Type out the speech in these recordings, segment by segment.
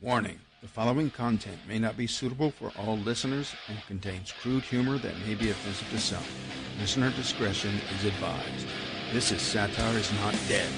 Warning, the following content may not be suitable for all listeners and contains crude humor that may be offensive to some. Listener discretion is advised. This is Satire is Not Dead.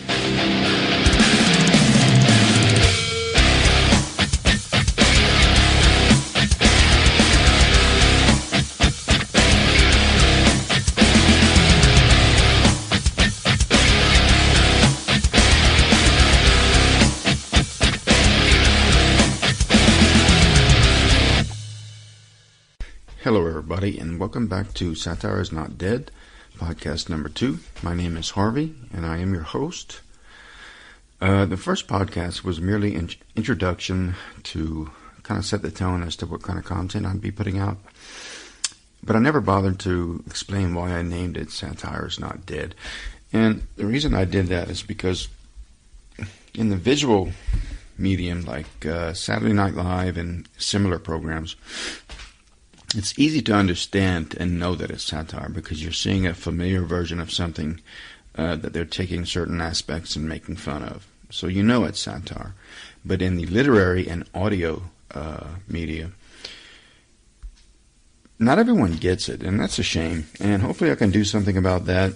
Hello everybody, and welcome back to Satire is Not Dead, podcast number 2. My name is Harvey, and I am your host. The first podcast was merely an introduction to kind of set the tone as to what kind of content I'd be putting out. But I never bothered to explain why I named it Satire is Not Dead. And the reason I did that is because in the visual medium, like Saturday Night Live and similar programs, it's easy to understand and know that it's satire because you're seeing a familiar version of something that they're taking certain aspects and making fun of. So you know it's satire. But in the literary and audio media, not everyone gets it, and that's a shame. And hopefully I can do something about that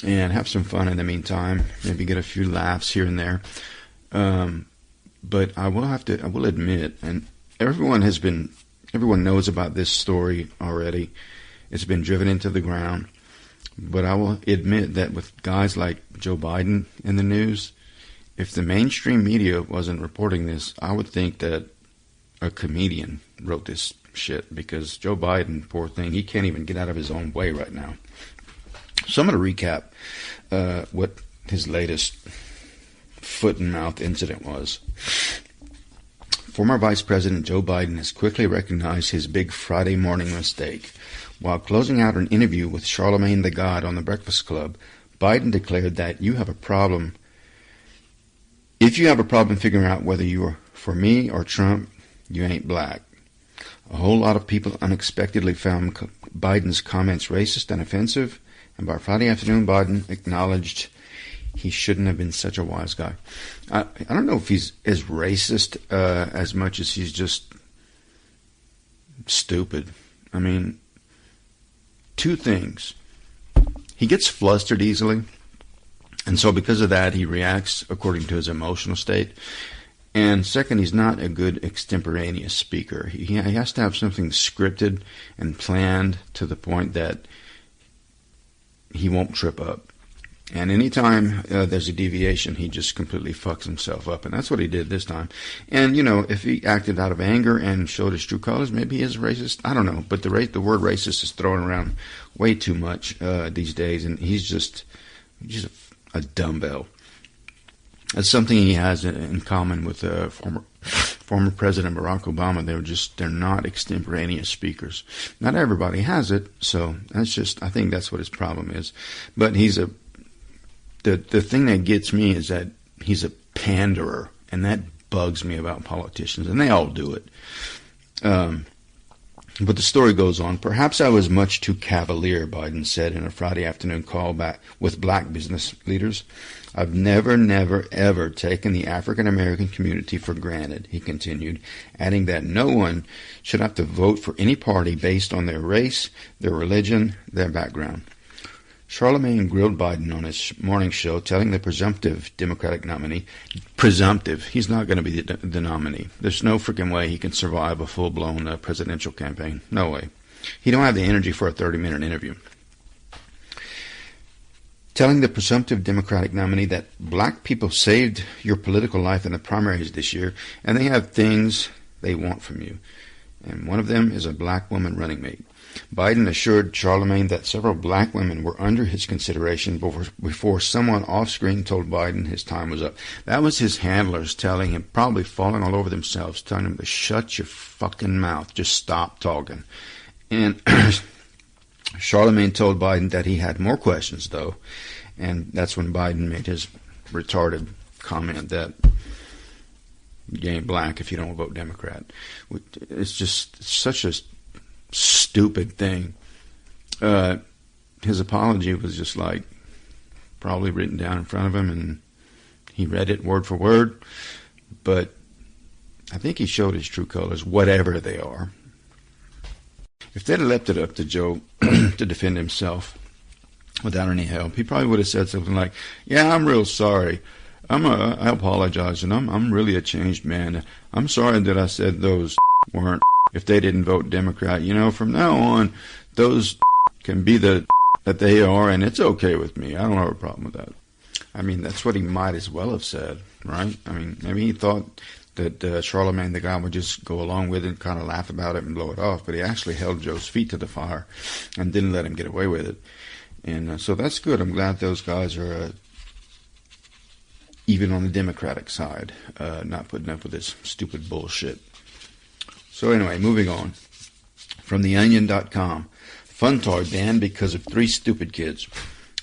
and have some fun in the meantime, maybe get a few laughs here and there. But I will admit, and everyone knows about this story already. It's been driven into the ground. But I will admit that with guys like Joe Biden in the news, if the mainstream media wasn't reporting this, I would think that a comedian wrote this shit, because Joe Biden, poor thing, he can't even get out of his own way right now. So I'm going to recap what his latest foot and mouth incident was. Former Vice President Joe Biden has quickly recognized his big Friday morning mistake. While closing out an interview with Charlamagne the God on The Breakfast Club, Biden declared that if you have a problem figuring out whether you are for me or Trump, you ain't black. A whole lot of people unexpectedly found Biden's comments racist and offensive, and by Friday afternoon, Biden acknowledged he shouldn't have been such a wise guy. I don't know if he's as racist as much as he's just stupid. I mean, two things. He gets flustered easily, and so because of that, he reacts according to his emotional state. And second, he's not a good extemporaneous speaker. He has to have something scripted and planned to the point that he won't trip up. And anytime there's a deviation, he just completely fucks himself up. And that's what he did this time. And, you know, if he acted out of anger and showed his true colors, maybe he is racist. I don't know. But the word racist is thrown around way too much these days. And he's just a dumbbell. That's something he has in common with former President Barack Obama. They're not extemporaneous speakers. Not everybody has it. So I think that's what his problem is. But the thing that gets me is that he's a panderer, and that bugs me about politicians, and they all do it. But the story goes on. Perhaps I was much too cavalier, Biden said in a Friday afternoon call back with black business leaders. I've never, ever taken the African American community for granted, he continued, adding that no one should have to vote for any party based on their race, their religion, their background. Charlamagne grilled Biden on his morning show, telling the presumptive Democratic nominee, he's not going to be the nominee. There's no freaking way he can survive a full-blown presidential campaign. No way. He don't have the energy for a 30-minute interview. Telling the presumptive Democratic nominee that black people saved your political life in the primaries this year, and they have things they want from you. And one of them is a black woman running mate. Biden assured Charlamagne that several black women were under his consideration before someone off-screen told Biden his time was up. That was his handlers telling him, probably falling all over themselves, telling him to shut your fucking mouth, just stop talking. And Charlamagne told Biden that he had more questions, though, and that's when Biden made his retarded comment that you ain't black if you don't vote Democrat. It's just such a stupid thing. His apology was just like probably written down in front of him, and he read it word for word. But I think he showed his true colors, whatever they are. If they'd have left it up to Joe to defend himself without any help, he probably would have said something like, "Yeah, I'm real sorry. I apologize, and I'm really a changed man. I'm sorry that I said those weren't if they didn't vote Democrat. From now on, those can be that they are, and it's okay with me. I don't have a problem with that." I mean, that's what he might as well have said, right? I mean, maybe he thought that Charlemagne the God would just go along with it and kind of laugh about it and blow it off, but he actually held Joe's feet to the fire and didn't let him get away with it. And so that's good. I'm glad those guys are even on the Democratic side, not putting up with this stupid bullshit. So anyway, moving on. From theonion.com, fun toy banned because of 3 stupid kids.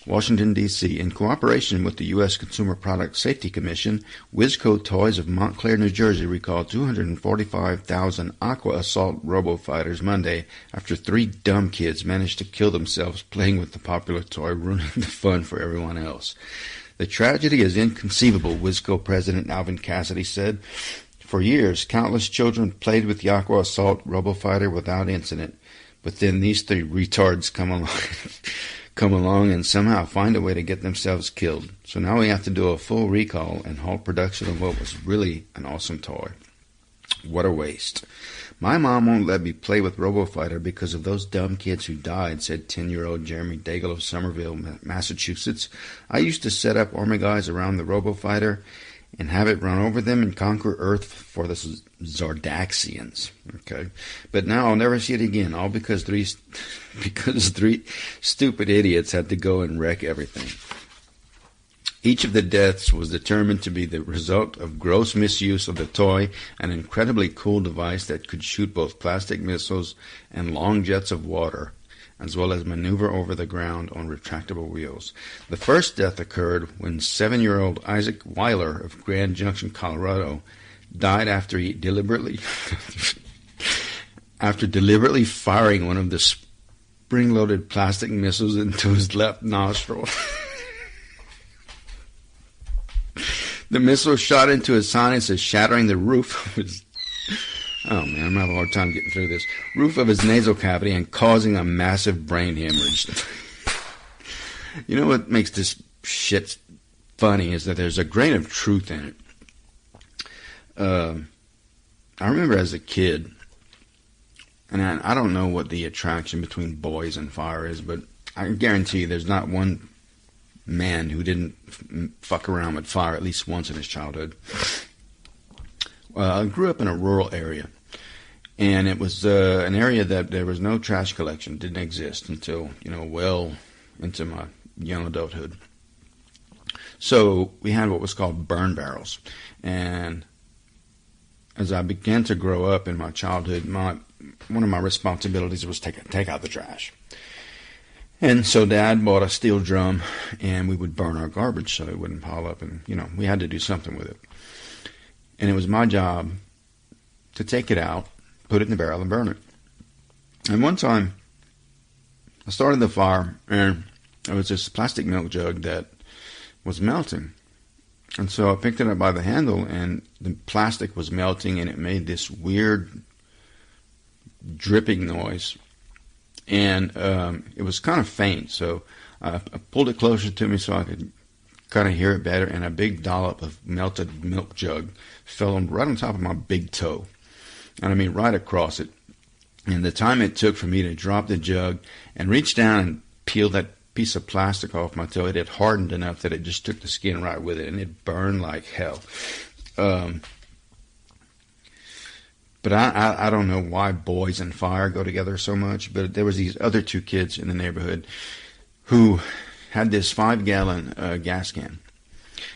Washington, D.C., in cooperation with the U.S. Consumer Product Safety Commission, Whizco Toys of Montclair, New Jersey recalled 245,000 Aqua Assault Robo-Fighters Monday after 3 dumb kids managed to kill themselves playing with the popular toy, ruining the fun for everyone else. The tragedy is inconceivable, Whizco President Alvin Cassidy said. For years, countless children played with the Aqua Assault Robo-Fighter without incident, but then these 3 retards come along and somehow find a way to get themselves killed. So now we have to do a full recall and halt production of what was really an awesome toy. What a waste. My mom won't let me play with RoboFighter because of those dumb kids who died, said 10-year-old Jeremy Daigle of Somerville, Massachusetts. I used to set up army guys around the RoboFighter and have it run over them and conquer Earth for the Zardaxians. Okay, but now I'll never see it again, all because three stupid idiots had to go and wreck everything. Each of the deaths was determined to be the result of gross misuse of the toy, an incredibly cool device that could shoot both plastic missiles and long jets of water, as well as maneuver over the ground on retractable wheels. The first death occurred when 7-year-old Isaac Weiler of Grand Junction, Colorado, died after he deliberately firing one of the spring-loaded plastic missiles into his left nostril. The missile shot into his sinuses, shattering the roof of his... Oh, man, I'm having a hard time getting through this. Roof of his nasal cavity and causing a massive brain hemorrhage. You know what makes this shit funny is that there's a grain of truth in it. I remember as a kid, and I don't know what the attraction between boys and fire is, but I guarantee you there's not one man who didn't fuck around with fire at least once in his childhood. I grew up in a rural area, and it was an area that there was no trash collection, didn't exist until, well into my young adulthood. So we had what was called burn barrels, and as I began to grow up in my childhood, one of my responsibilities was take out the trash. And so Dad bought a steel drum, and we would burn our garbage so it wouldn't pile up, and, we had to do something with it. And it was my job to take it out, put it in the barrel, and burn it. And one time, I started the fire, and there was this plastic milk jug that was melting. And so I picked it up by the handle, and the plastic was melting, and it made this weird dripping noise. And it was kind of faint, so I pulled it closer to me so I could kind of hear it better, and a big dollop of melted milk jug fell right on top of my big toe. And I mean right across it. And the time it took for me to drop the jug and reach down and peel that piece of plastic off my toe, it had hardened enough that it just took the skin right with it, and it burned like hell. But I don't know why boys and fire go together so much, but there was these other 2 kids in the neighborhood who had this 5-gallon gas can,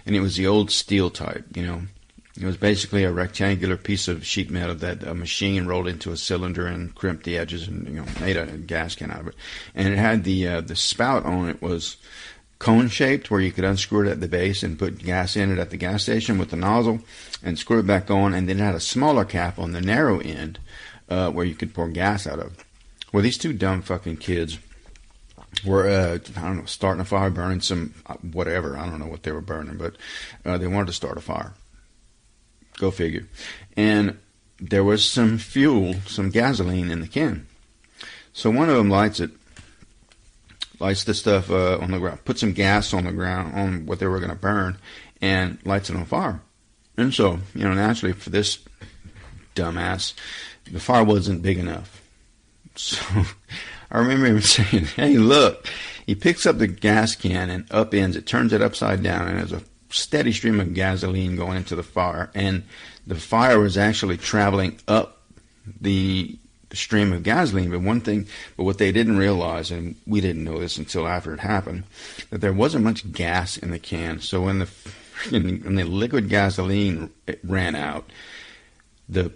and it was the old steel type, It was basically a rectangular piece of sheet metal that a machine rolled into a cylinder and crimped the edges and, made a gas can out of it. And it had the spout on it was cone-shaped, where you could unscrew it at the base and put gas in it at the gas station with the nozzle and screw it back on, and then it had a smaller cap on the narrow end where you could pour gas out of. Well, these 2 dumb fucking kids were, starting a fire, burning some whatever. I don't know what they were burning, but they wanted to start a fire. Go figure. And there was some fuel, some gasoline in the can. So one of them lights the stuff on the ground, put some gas on the ground, on what they were going to burn, and lights it on fire. And so, naturally for this dumbass, the fire wasn't big enough. So I remember him saying, hey, look. He picks up the gas can and upends it, turns it upside down, and there's a steady stream of gasoline going into the fire. And the fire was actually traveling up the stream of gasoline. But what they didn't realize, and we didn't know this until after it happened, that there wasn't much gas in the can. So when the liquid gasoline ran out, the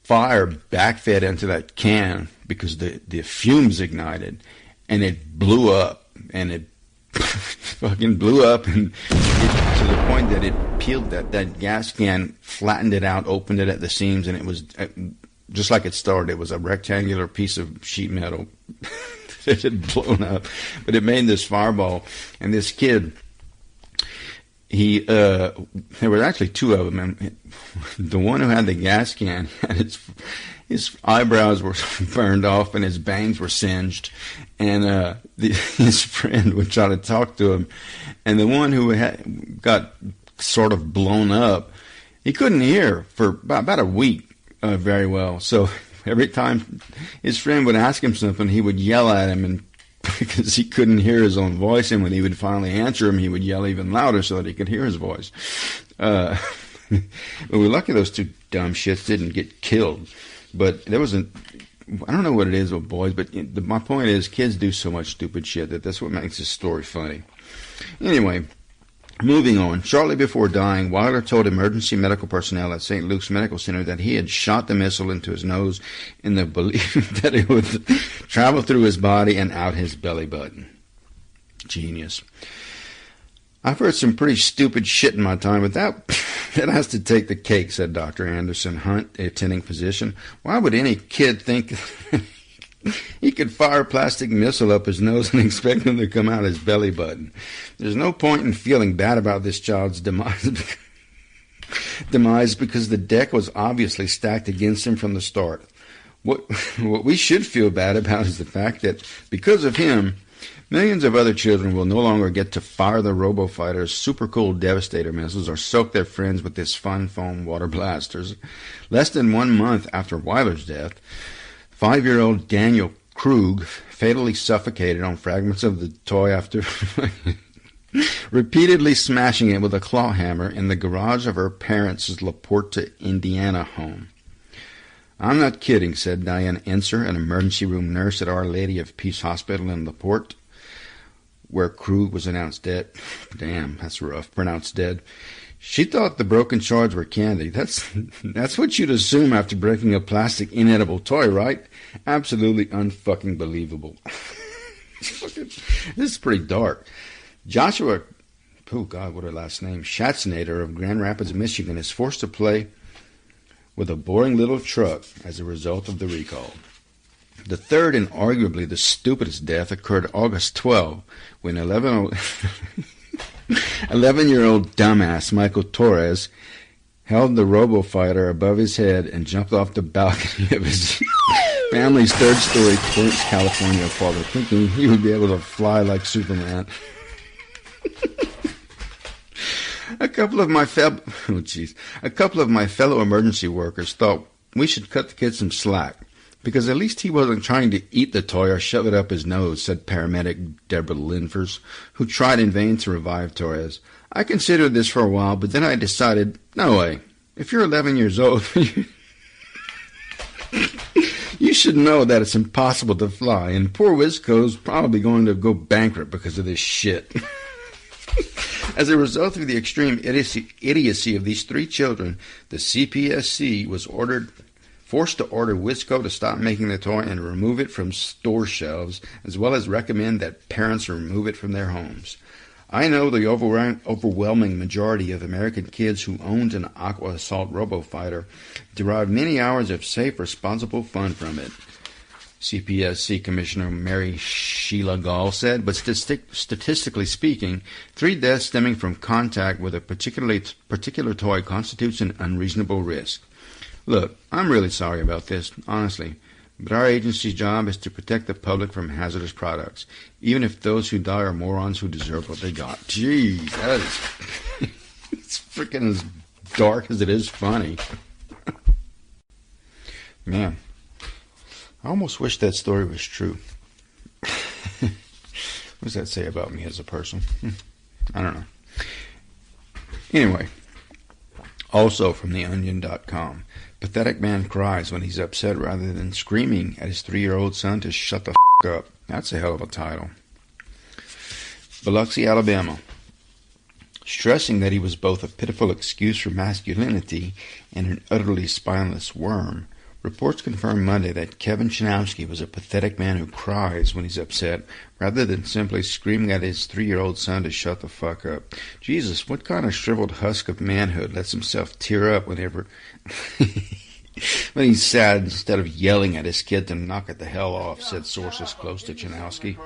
fire backfed into that can because the fumes ignited, and it blew up, and it fucking blew up, and to the point that it peeled that gas can, flattened it out, opened it at the seams, and it was just like it started. It was a rectangular piece of sheet metal that had blown up, but it made this fireball. And this kid, there were actually two of them, and the one who had the gas can had his eyebrows were burned off and his bangs were singed, and his friend would try to talk to him, and the one who got sort of blown up, he couldn't hear for about a week very well. So every time his friend would ask him something, he would yell at him, and because he couldn't hear his own voice, and when he would finally answer him, he would yell even louder so that he could hear his voice. But we're lucky those two dumb shits didn't get killed. But there wasn't, I don't know what it is with boys, but my point is kids do so much stupid shit that's what makes this story funny. Anyway, moving on. Shortly before dying, Wilder told emergency medical personnel at St. Luke's Medical Center that he had shot the missile into his nose in the belief that it would travel through his body and out his belly button. Genius. I've heard some pretty stupid shit in my time, but that has to take the cake, said Dr. Anderson Hunt, a attending physician. Why would any kid think he could fire a plastic missile up his nose and expect him to come out his belly button? There's no point in feeling bad about this child's demise because the deck was obviously stacked against him from the start. What we should feel bad about is the fact that because of him, millions of other children will no longer get to fire the Robofighter's super cool Devastator missiles or soak their friends with his fun foam water blasters. Less than 1 month after Weiler's death, 5-year-old Daniel Krug fatally suffocated on fragments of the toy after repeatedly smashing it with a claw hammer in the garage of her parents' La Porta, Indiana home. I'm not kidding, said Diane Enser, an emergency room nurse at Our Lady of Peace Hospital in La Porte, where Krug was announced dead. Damn, that's rough. Pronounced dead. She thought the broken shards were candy. That's what you'd assume after breaking a plastic inedible toy, right? Absolutely unfucking believable. This is pretty dark. Joshua, oh God, what her last name? Schatznader of Grand Rapids, Michigan, is forced to play with a boring little truck as a result of the recall. The third and arguably the stupidest death occurred August 12, when 11-year-old dumbass Michael Torres held the Robofighter above his head and jumped off the balcony of his family's third-story Torrance, California apartment, thinking he would be able to fly like Superman. A couple of my fellow emergency workers thought we should cut the kid some slack, because at least he wasn't trying to eat the toy or shove it up his nose, said paramedic Deborah Linfors, who tried in vain to revive Torres. I considered this for a while, but then I decided, no way. If you're 11 years old, you should know that it's impossible to fly, and poor Wisco's probably going to go bankrupt because of this shit. As a result of the extreme idiocy of these three children, the CPSC was forced to order Wisco to stop making the toy and remove it from store shelves, as well as recommend that parents remove it from their homes. I know the overwhelming majority of American kids who owned an Aqua Assault Robofighter derived many hours of safe, responsible fun from it, CPSC Commissioner Mary Sheila Gall said, but statistically speaking, 3 deaths stemming from contact with a particular toy constitutes an unreasonable risk. Look, I'm really sorry about this, honestly, but our agency's job is to protect the public from hazardous products, even if those who die are morons who deserve what they got. Jeez, that is... it's freaking as dark as it is funny. Man, I almost wish that story was true. What does that say about me as a person? I don't know. Anyway, also from theonion.com, pathetic man cries when he's upset rather than screaming at his 3-year-old son to shut the f*** up. That's a hell of a title. Biloxi, Alabama. Stressing that he was both a pitiful excuse for masculinity and an utterly spineless worm, reports confirmed Monday that Kevin Chanowski was a pathetic man who cries when he's upset rather than simply screaming at his 3-year-old son to shut the fuck up. Jesus, what kind of shriveled husk of manhood lets himself tear up whenever when he's sad instead of yelling at his kid to knock it the hell off, said sources close to Chanowski,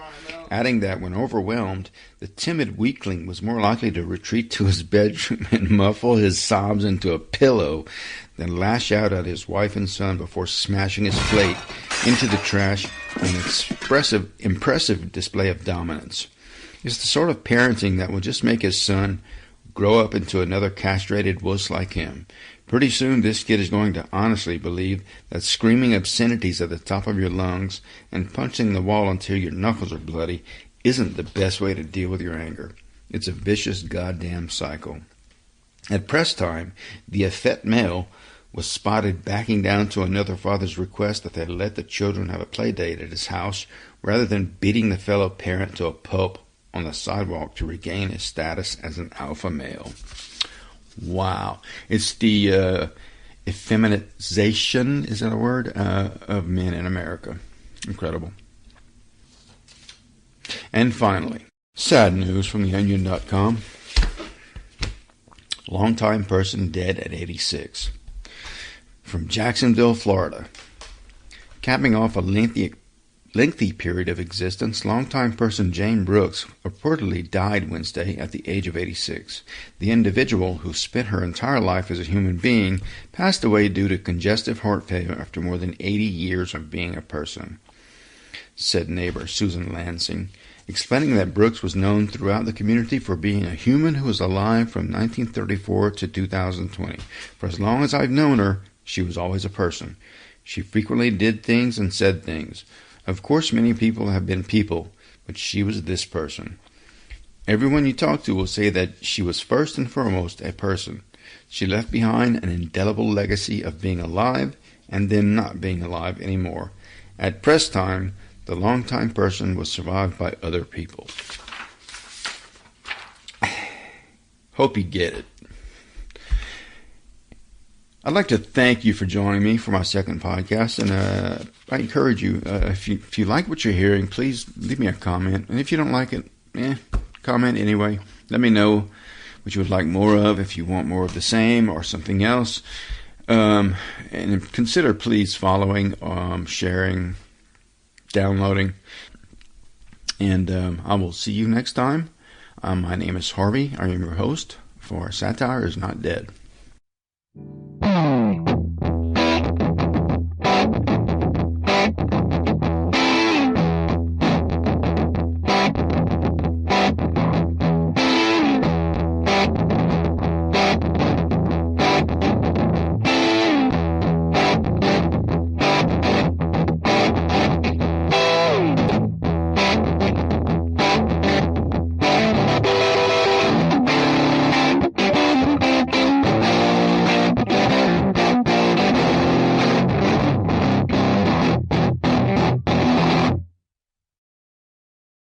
adding that when overwhelmed, the timid weakling was more likely to retreat to his bedroom and muffle his sobs into a pillow than lash out at his wife and son before smashing his plate into the trash in an impressive display of dominance. It's the sort of parenting that will just make his son grow up into another castrated wuss like him. Pretty soon this kid is going to honestly believe that screaming obscenities at the top of your lungs and punching the wall until your knuckles are bloody isn't the best way to deal with your anger. It's a vicious goddamn cycle. At press time, the effete male was spotted backing down to another father's request that they let the children have a play date at his house rather than beating the fellow parent to a pulp on the sidewalk to regain his status as an alpha male. Wow. It's the effeminization, is that a word, of men in America. Incredible. And finally, sad news from theonion.com. Longtime person dead at 86. From Jacksonville, Florida. Capping off a lengthy period of existence, longtime person Jane Brooks reportedly died Wednesday at the age of 86. The individual, who spent her entire life as a human being, passed away due to congestive heart failure after more than 80 years of being a person, said neighbor Susan Lansing, explaining that Brooks was known throughout the community for being a human who was alive from 1934 to 2020. For as long as I've known her, she was always a person. She frequently did things and said things. Of course, many people have been people, but she was this person. Everyone you talk to will say that she was first and foremost a person. She left behind an indelible legacy of being alive and then not being alive anymore. At press time, the longtime person was survived by other people. Hope you get it. I'd like to thank you for joining me for my second podcast, and I encourage you, if you like what you're hearing, please leave me a comment, and if you don't like it, comment anyway. Let me know what you would like more of, if you want more of the same or something else, and consider please following, sharing, downloading, and I will see you next time. My name is Harvey. I am your host for Satire is Not Dead.